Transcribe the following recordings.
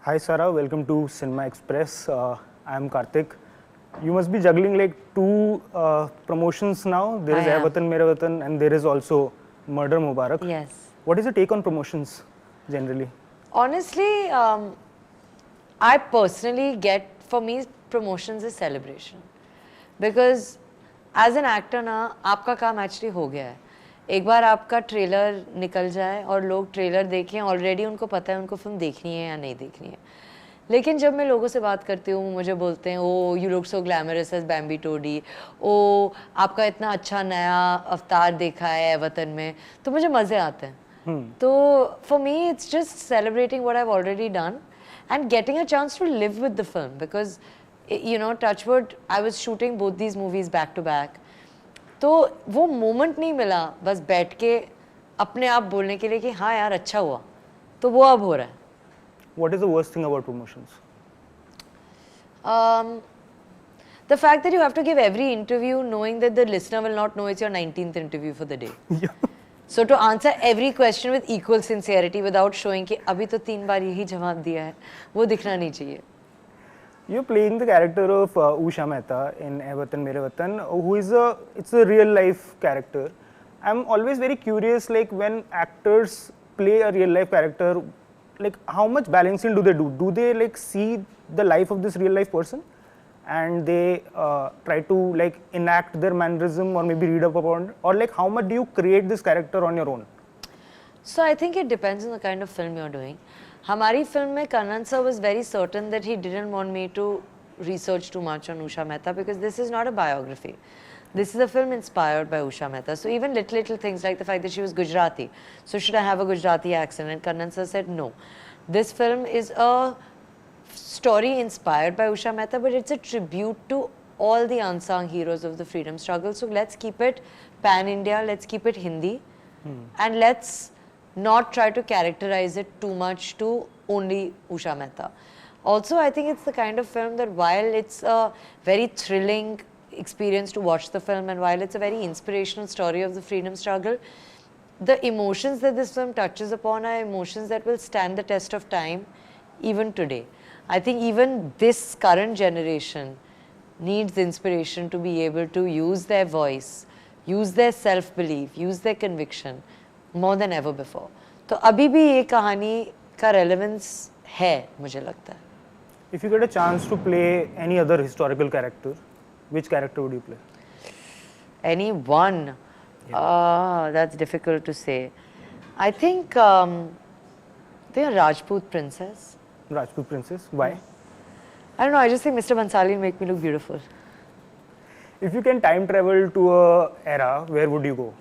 Hi Sara, welcome to Cinema Express. I am Karthik. You must be juggling like two promotions now. There is I am. Watan, Mera Watan, and there is also Murder Mubarak. Yes. What is your take on promotions generally? Honestly, I personally get, for me, promotions is celebration. Because as an actor ना आपका काम actually हो गया है. एक बार आपका trailer निकल जाए और लोग ट्रेलर देखें ऑलरेडी उनको पता है उनको फिल्म देखनी है या नहीं देखनी है. लेकिन जब मैं लोगों से बात करती हूँ मुझे बोलते हैं oh you look so glamorous as Bambi Toddy, oh आपका इतना अच्छा नया अवतार देखा है वतन में, तो मुझे मज़े आते हैं. तो for me it's just celebrating what I have already done and getting a chance to live with the film because you know touchwood I was shooting both these movies back to back. तो वो moment नहीं मिला बस बैठ के अपने आप बोलने के लिए कि हाँ यार अच्छा हुआ, तो वो अब हो रहा है. What is the worst thing about promotions? The fact that you have to give every interview knowing that the listener will not know it's your 19th interview for the day. So to answer every question with equal sincerity without showing कि अभी तो 3 बार यही जवाब दिया है, वो दिखना नहीं चाहिए. You're playing the character of Usha Mehta in Watan, Mere Watan, who is it's a real life character. I'm always very curious, like when actors play a real life character, like how much balancing do they do? Do they like see the life of this real life person and they try to like enact their mannerism or maybe read up upon it? Or like how much do you create this character on your own? So I think it depends on the kind of film you're doing. हमारी film में Kannan sir was very certain that he didn't want me to research too much on Usha Mehta because this is not a biography. This is a film inspired by Usha Mehta. So even little things like the fact that she was Gujarati. So should I have a Gujarati accent? And Kannan sir said no. This film is a story inspired by Usha Mehta, but it's a tribute to all the unsung heroes of the freedom struggle. So let's keep it pan-India, let's keep it Hindi, and let's not try to characterize it too much to only Usha Mehta. Also, I think it's the kind of film that while it's a very thrilling experience to watch the film and while it's a very inspirational story of the freedom struggle, the emotions that this film touches upon are emotions that will stand the test of time even today. I think even this current generation needs inspiration to be able to use their voice, use their self-belief, use their conviction more than ever before. तो अभी भी ये कहानी का relevance है मुझे लगता है. If you get a chance to play any other historical character, which character would you play? Any one? That's difficult to say. I think they are Rajput princess. Rajput princess. Why? I don't know. I just think Mr. Bansali will make me look beautiful. If you can time travel to a era, where would you go?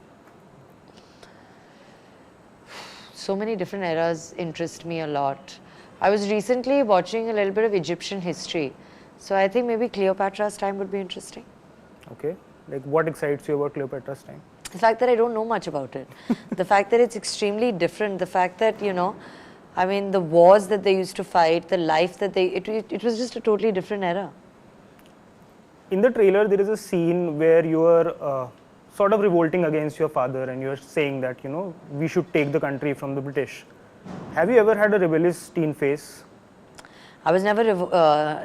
So many different eras interest me a lot. I was recently watching a little bit of Egyptian history. So I think maybe Cleopatras' time would be interesting. Okay. Like what excites you about Cleopatra's time? The fact that I don't know much about it. The fact that it's extremely different. The fact that, you know, I mean, the wars that they used to fight, the life that it was just a totally different era. In the trailer, there is a scene where you are sort of revolting against your father and you are saying that, you know, we should take the country from the British. Have you ever had a rebellious teen phase? I was never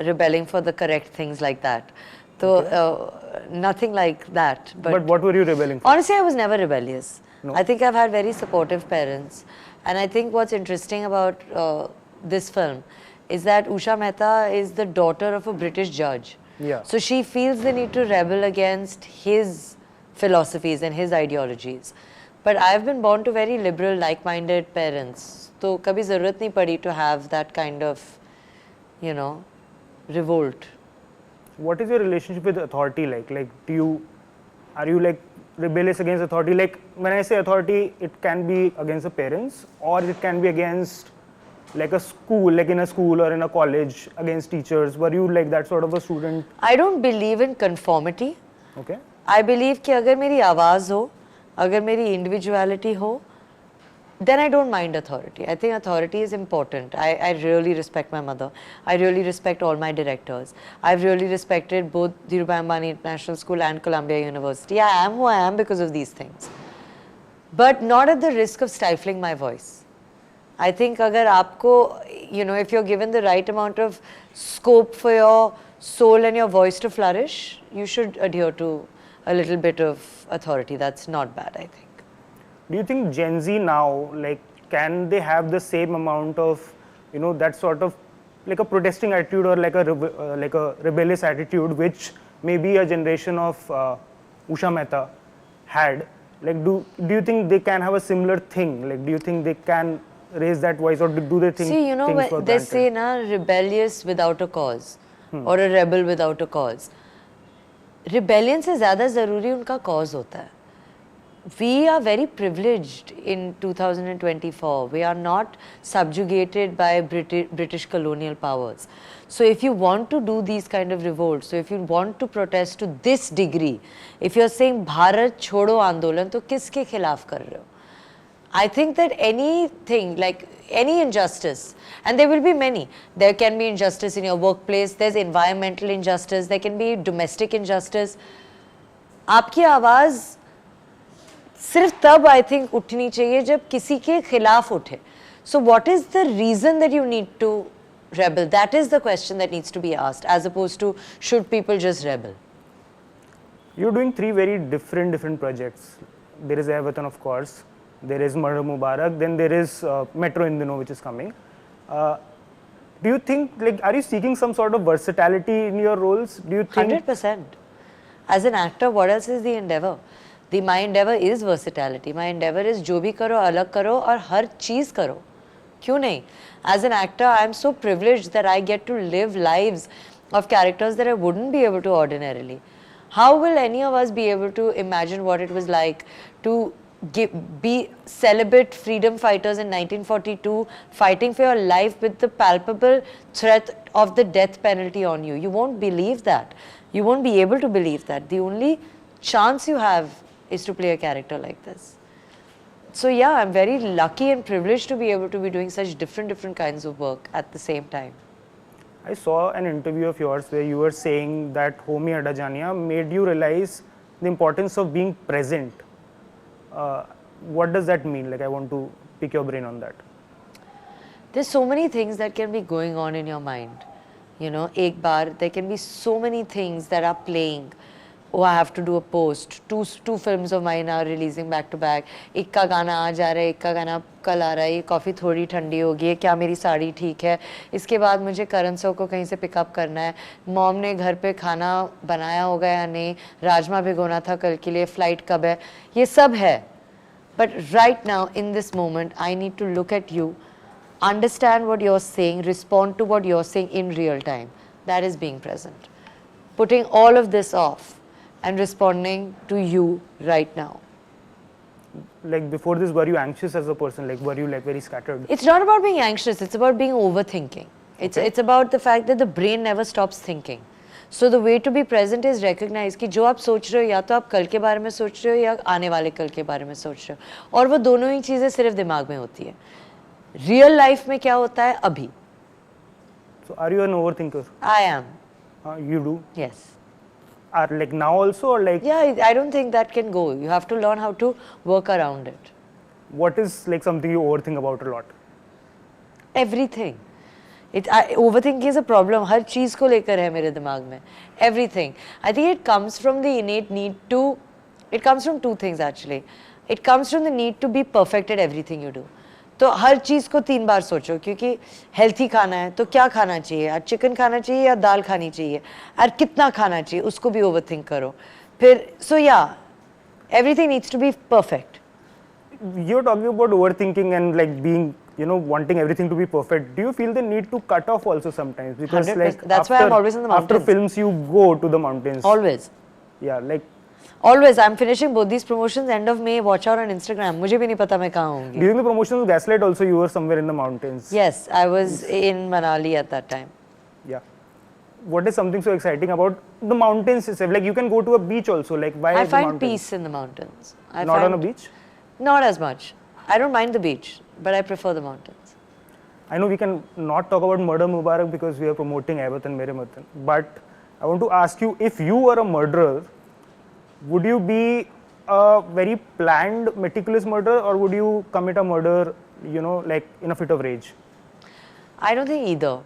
rebelling for the correct things like that. So, nothing like that. But what were you rebelling for? Honestly, I was never rebellious. No? I think I've had very supportive parents. And I think what's interesting about this film is that Usha Mehta is the daughter of a British judge. Yeah. So she feels the need to rebel against his philosophies and his ideologies. But I've been born to very liberal, like-minded parents. So kabhi zarurat nahi padi to have that kind of, you know, revolt. What is your relationship with authority like? Like, are you like rebellious against authority? Like, when I say authority, it can be against the parents or it can be against like a school, like in a school or in a college, against teachers. Were you like that sort of a student? I don't believe in conformity. Okay. I believe कि अगर मेरी आवाज़ हो, अगर मेरी individuality हो, then I don't mind authority. I think authority is important. I really respect my mother. I really respect all my directors. I've really respected both Dhirubhai Ambani International School and Columbia University. I am who I am because of these things. But not at the risk of stifling my voice. I think अगर आपको, you know, if you're given the right amount of scope for your soul and your voice to flourish, you should adhere to a little bit of authority. That's not bad, I think. Do you think Gen Z now, like, can they have the same amount of, you know, that sort of like a protesting attitude or like a rebellious attitude, which maybe a generation of Usha Mehta had? Like, do you think they can have a similar thing? Like, do you think they can raise that voice, or do they think? See, you know, things for when they granted? say na rebellious without a cause or a rebel without a cause. Rebellion से ज़्यादा ज़रूरी उनका cause होता है. We are very privileged in 2024. We are not subjugated by British colonial powers. So if you want to do these kind of revolts, so if you want to protest to this degree, if you're saying Bharat Chodo Andolan, तो किसके खिलाफ कर रहे हो? I think that anything, like any injustice, and there will be many. There can be injustice in your workplace, there's environmental injustice, there can be domestic injustice. आपकी आवाज़ सिर्फ तब आई थिंक उठनी चाहिए जब किसी के खिलाफ उठे. So what is the reason that you need to rebel? That is the question that needs to be asked, as opposed to should people just rebel? You're doing three very different projects. There is Watan, of course. There is Mubarak. Then there is Metro Indino, which is coming. Do you think, like, are you seeking some sort of versatility in your roles? Do you think 100%. As an actor, what else is the endeavor? My endeavor is versatility. My endeavor is जो भी करो अलग करो और हर चीज करो. क्यों नहीं? As an actor, I am so privileged that I get to live lives of characters that I wouldn't be able to ordinarily. How will any of us be able to imagine what it was like to be celibate freedom fighters in 1942, fighting for your life with the palpable threat of the death penalty on you? You won't believe that. You won't be able to believe that. The only chance you have is to play a character like this. So yeah, I'm very lucky and privileged to be able to be doing such different kinds of work at the same time. I saw an interview of yours where you were saying that Homi Adajania made you realize the importance of being present. What does that mean? Like, I want to pick your brain on that. There's so many things that can be going on in your mind. You know, ek baar, there can be so many things that are playing. Oh, I have to do a post. Two films of mine are releasing back to back. एक का गाना आज आ रहा है, एक का गाना कल आ रहा है. ये कॉफ़ी थोड़ी ठंडी होगी है, क्या मेरी साड़ी ठीक है. इसके बाद मुझे करण सर को कहीं से पिकअप करना है. मॉम ने घर पे खाना बनाया होगा या नहीं. राजमा भिगोना था कल के लिए. फ्लाइट कब है. ये सब है. But right now, in this moment, I need to look at you, understand what you're saying, respond to what you're saying in real time. That is being present. Putting all of this off and responding to you right now. Like, before this, were you anxious as a person? Like, were you like very scattered? It's not about being anxious, it's about being overthinking. It's about the fact that the brain never stops thinking. So the way to be present is recognize कि जो आप सोच रहे हो या तो आप कल के बारे में सोच रहे हो या आने वाले कल के बारे में सोच रहे हो, और वो दोनों ही चीज़ें सिर्फ दिमाग में होती है. रियल लाइफ में क्या होता है अभी? So are you an overthinker? I am. You do? Yes. Are like now also, or like? Yeah, I don't think that can go. You have to learn how to work around it. What is like something you overthink about a lot? Everything. Overthinking is a problem. हर चीज़ को लेकर है मेरे दिमाग में. Everything. I think it comes from the innate need to. It comes from two things actually. It comes from the need to be perfect at everything you do. तो हर चीज़ को 3 बार सोचो, क्योंकि हेल्थी खाना है तो क्या खाना चाहिए, यार चिकन खाना चाहिए या दाल खानी चाहिए, यार कितना खाना चाहिए, उसको भी ओवरथिंक करो. फिर so yeah, everything needs to be perfect. You're talking about overthinking and like being, you know, wanting everything to be perfect. Do you feel the need to cut off also sometimes? Because 100%. like That's why I'm always in the mountains. After films, you go to the mountains. Always. Yeah, like. Always. I'm finishing both these promotions end of May. Watch out on Instagram. मुझे भी नहीं पता मैं कहाँ होंगी. During the promotions of Gaslight also, you were somewhere in the mountains. Yes, I was in Manali at that time. Yeah. What is something so exciting about the mountains itself? Like, you can go to a beach also. Like, why I the find mountains? peace in the mountains. Not on a beach? Not as much. I don't mind the beach, but I prefer the mountains. I know we can not talk about murder Mubarak because we are promoting Watan Mere Matan. But I want to ask you, if you were a murderer, would you be a very planned, meticulous murderer, or would you commit a murder you know, like in a fit of rage? I don't think either.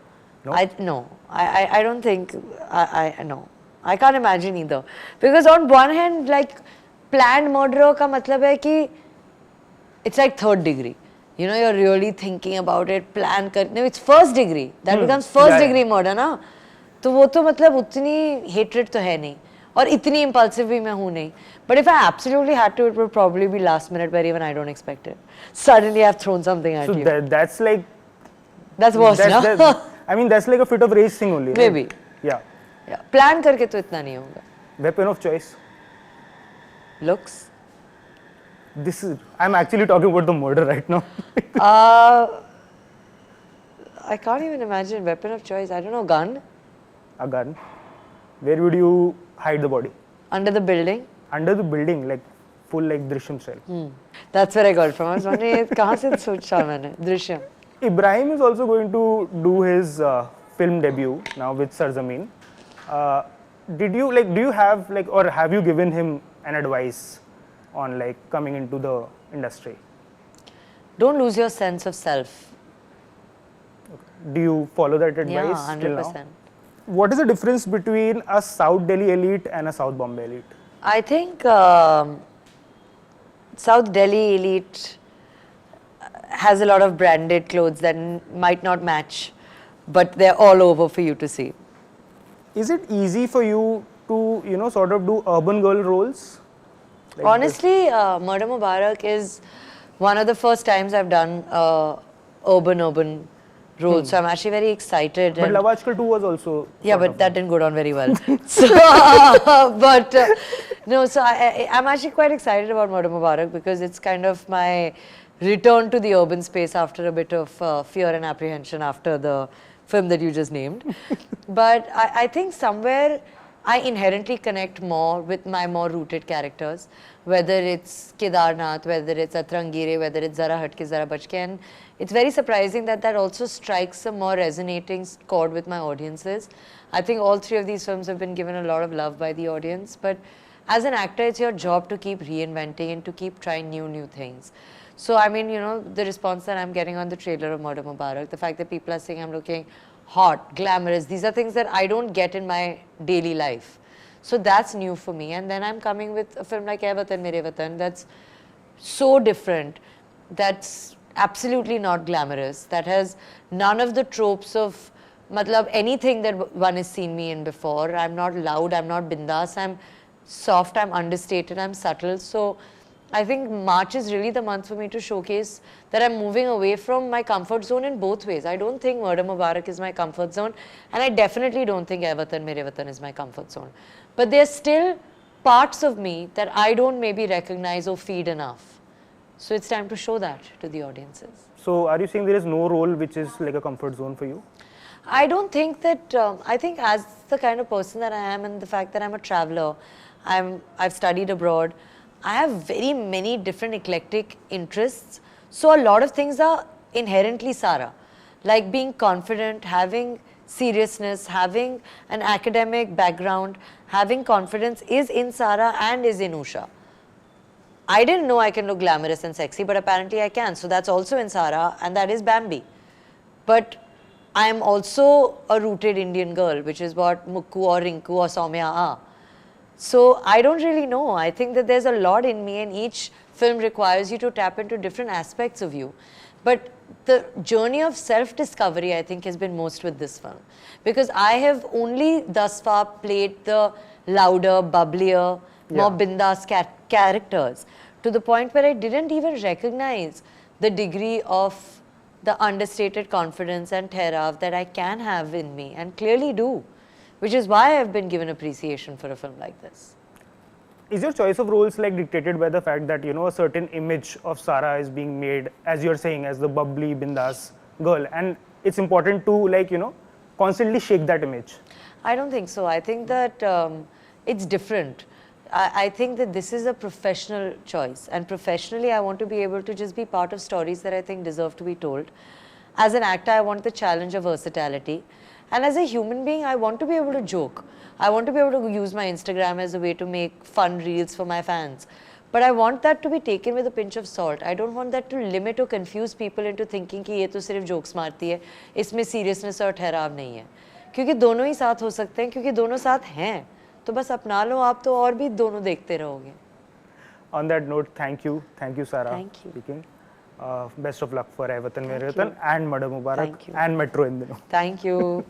No? I don't think, no. I can't imagine either. Because on one hand, like, planned murder ka matlab hai ki, it's like third degree. You know, you're really thinking about it, plan kar, no, it's first degree. That becomes first degree murder, na? तो वो तो मतलब उतनी hatred तो है नहीं और इतनी impulsive भी मैं हूँ नहीं. But if I absolutely had to, it would probably be last minute where even I don't expect it. Suddenly I've thrown something at you. So that's like... That's worse, na? I mean, that's like a fit of rage thing only. Maybe. Right? Yeah. Yeah. Plan करके तो इतना नहीं होगा. Weapon of choice? Looks? I'm actually talking about the murder right now. I can't even imagine weapon of choice. I don't know, gun? A gun. Where would you hide the body? Under the building? Under the building, like full like Drishyam style. That's where I got it from. I was wondering, कहाँ से सोचा मैंने? Drishyam. Ibrahim is also going to do his film debut now with Sarzameen. Do you have like, or have you given him an advice on like coming into the industry? Don't lose your sense of self. Do you follow that advice? Yeah, till 100%. now? What is the difference between a South Delhi elite and a South Bombay elite? I think South Delhi elite has a lot of branded clothes that might not match, but they're all over for you to see. Is it easy for you to, you know, sort of do urban girl roles? Like Honestly, Murder Mubarak is one of the first times I've done urban role, so I'm actually very excited. But Love Aajkal 2 was also... Yeah, but that didn't go down very well. So, no, so I'm actually quite excited about Murder Mubarak because it's kind of my return to the urban space after a bit of fear and apprehension after the film that you just named. But I think somewhere I inherently connect more with my more rooted characters, whether it's Kedarnath, whether it's Atrangire, whether it's Zara Hatke, Zara Bachke. And it's very surprising that that also strikes a more resonating chord with my audiences. I think all three of these films have been given a lot of love by the audience, but as an actor, it's your job to keep reinventing and to keep trying new things. So, I mean, you know, the response that I'm getting on the trailer of Murder Mubarak, the fact that people are saying I'm looking hot, glamorous, these are things that I don't get in my daily life. So that's new for me. And then I'm coming with a film like Watan, Watan, that's so different, that's absolutely not glamorous, that has none of the tropes of matlab, anything that one has seen me in before. I'm not loud, I'm not bindas, I'm soft, I'm understated, I'm subtle. So I think March is really the month for me to showcase that I'm moving away from my comfort zone in both ways. I don't think Murder Mubarak is my comfort zone, and I definitely don't think Watan, Mere Watan is my comfort zone. But there's still parts of me that I don't maybe recognize or feed enough. So it's time to show that to the audiences. So are you saying there is no role which is like a comfort zone for you? I don't think that, I think as the kind of person that I am and the fact that I'm a traveler, I've studied abroad, I have very many different eclectic interests. So a lot of things are inherently Sara, like being confident, having seriousness, having an academic background, having confidence is in Sara and is in Usha. I didn't know I can look glamorous and sexy, but apparently I can. So that's also in Sara, and that is Bambi. But I am also a rooted Indian girl, which is what Mukku or Rinku or Soumya are. So I don't really know. I think that there's a lot in me, and each film requires you to tap into different aspects of you. But the journey of self-discovery, I think, has been most with this film. Because I have only thus far played the louder, bubblier, more bindas characters, to the point where I didn't even recognize the degree of the understated confidence and tehrav that I can have in me, and clearly do. Which is why I've been given appreciation for a film like this. Is your choice of roles like dictated by the fact that, you know, a certain image of Sara is being made, as you're saying, as the bubbly, bindas girl, and it's important to, like, you know, constantly shake that image? I don't think so. I think that it's different. I think that this is a professional choice, and professionally I want to be able to just be part of stories that I think deserve to be told. As an actor, I want the challenge of versatility. And as a human being, I want to be able to joke. I want to be able to use my Instagram as a way to make fun reels for my fans. But I want that to be taken with a pinch of salt. I don't want that to limit or confuse people into thinking कि ये तो सिर्फ jokes मारती है, इसमें seriousness और ठहराव नहीं है. क्योंकि दोनों ही साथ हो सकते हैं, क्योंकि दोनों साथ हैं. तो बस अपना लो आप, तो और भी दोनों देखते रहोगे. On that note, thank you Sara. Thank you. Speaking. Best of luck for Watan Mere Watan and Mubarak Thank you. and Metro in दिनों. Thank you.